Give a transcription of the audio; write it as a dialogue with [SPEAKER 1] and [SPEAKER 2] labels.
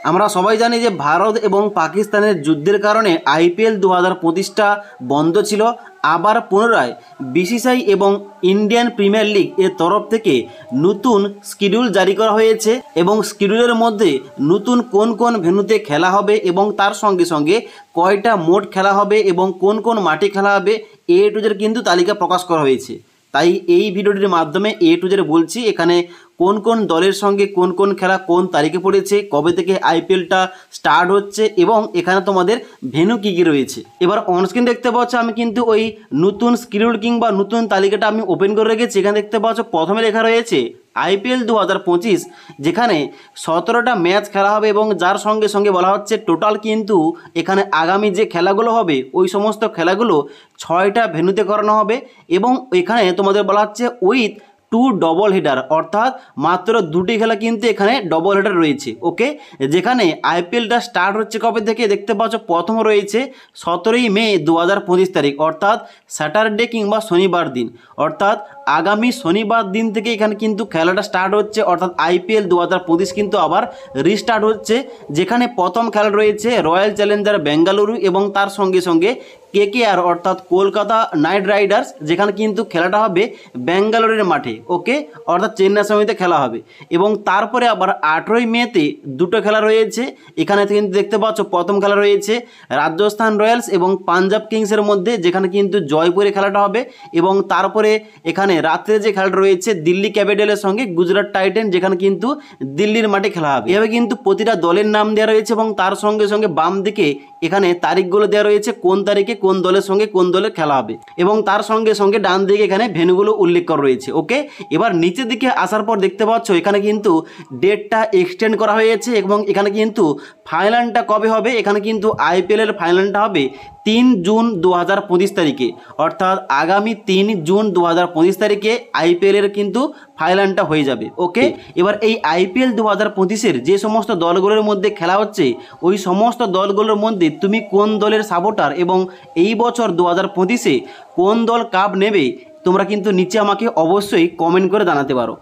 [SPEAKER 1] আমরা সবাই জানি যে ভারত এবং পাকিস্তানের যুদ্ধের কারণে আইপিএল 2025টা বন্ধ ছিল। আবার পুনরায় বিসিসিআই এবং ইন্ডিয়ান প্রিমিয়ার লিগ এর তরফ থেকে নতুন শিডিউল জারি করা হয়েছে এবং শিডিউলের মধ্যে নতুন কোন কোন ভেন্যুতে খেলা হবে এবং তার সঙ্গে সঙ্গে কয়টা মোট খেলা হবে এবং কোন কোন মাঠে খেলা হবে এ টু জেড কিন্তু তালিকা প্রকাশ করা হয়েছে। তাই এই ভিডিওটির মাধ্যমে এ টু জেড বলছি এখানে কোন কোন দলের সঙ্গে কোন কোন খেলা কোন তারিখে পড়েছে, কবে থেকে আইপিএলটা স্টার্ট হচ্ছে এবং এখানে তোমাদের ভেন্যু কী কী রয়েছে। এবার অনস্ক্রিন দেখতে পাচ্ছ আমি কিন্তু ওই নতুন শিডিউল কিংবা নতুন তালিকাটা আমি ওপেন করে রেখেছি। এখানে দেখতে পাচ্ছ প্রথমে লেখা রয়েছে আইপিএল 2025, যেখানে 17টা ম্যাচ খেলা হবে এবং যার সঙ্গে সঙ্গে বলা হচ্ছে টোটাল কিন্তু এখানে আগামী যে খেলাগুলো হবে ওই সমস্ত খেলাগুলো 6টা ভেন্যুতে করানো হবে এবং এখানে তোমাদের বলা হচ্ছে উইথ 2 ডবল হেডার, অর্থাৎ মাত্র 2টি খেলা কিন্তু এখানে ডবল হেডার রয়েছে। ওকে, যেখানে আইপিএলটা স্টার্ট হচ্ছে কবে থেকে দেখতে পাচ্ছ প্রথম রয়েছে 17ই মে 2025 তারিখ, অর্থাৎ স্যাটারডে কিংবা শনিবার দিন, অর্থাৎ আগামী শনিবার দিন থেকে এখানে কিন্তু খেলাটা স্টার্ট হচ্ছে, অর্থাৎ আইপিএল 2025 কিন্তু আবার রিস্টার্ট হচ্ছে। যেখানে প্রথম খেলা রয়েছে রয়্যাল চ্যালেঞ্জার বেঙ্গালুরু এবং তার সঙ্গে সঙ্গে কেকেআর অর্থাৎ কলকাতা নাইট রাইডার্স, যেখানে কিন্তু খেলাটা হবে বেঙ্গালুরুর মাঠে। ওকে, অর্থাৎ চেন্নাই সমিতিতে খেলা হবে এবং তারপরে আবার 18ই মেতে দুটো খেলা রয়েছে। এখানে কিন্তু দেখতে পাচ্ছ প্রথম খেলা রয়েছে রাজস্থান রয়্যালস এবং পাঞ্জাব কিংসের মধ্যে, যেখানে কিন্তু জয়পুরে খেলাটা হবে এবং তারপরে এখানে রাত্রে যে খেলাটা রয়েছে দিল্লি ক্যাপিটালের সঙ্গে গুজরাট টাইটেন, যেখানে কিন্তু দিল্লির মাঠে খেলা হবে। এভাবে কিন্তু প্রতিটা দলের নাম দেওয়া রয়েছে এবং তার সঙ্গে সঙ্গে বাম দিকে এখানে তারিখগুলো দেওয়া রয়েছে কোন তারিখে কোন দলের সঙ্গে কোন দলের খেলা হবে এবং তার সঙ্গে সঙ্গে ডান দিকে এখানে ভেন্যুগুলো উল্লেখ করা রয়েছে। ওকে, এবার নিচের দিকে আসার পর দেখতে পাচ্ছ এখানে কিন্তু ডেটটা এক্সটেন্ড করা হয়েছে এবং এখানে কিন্তু ফাইনালটা কবে হবে, এখানে কিন্তু আইপিএলের ফাইনালটা হবে 3 জুন 2025 তারিখে, অর্থাৎ আগামী 3 জুন 2025 তারিখে আইপিএলের কিন্তু ফাইনালটা হয়ে যাবে। ওকে, এবার এই আইপিএল 2025-এর যে সমস্ত দলগুলোর মধ্যে খেলা হচ্ছে ওই সমস্ত দলগুলোর মধ্যে তুমি কোন দলের সাপোর্টার এবং এই বছর 2025-এ কোন দল কাপ নেবে তোমরা কিন্তু নিচে আমাকে অবশ্যই কমেন্ট করে জানাতে পারো।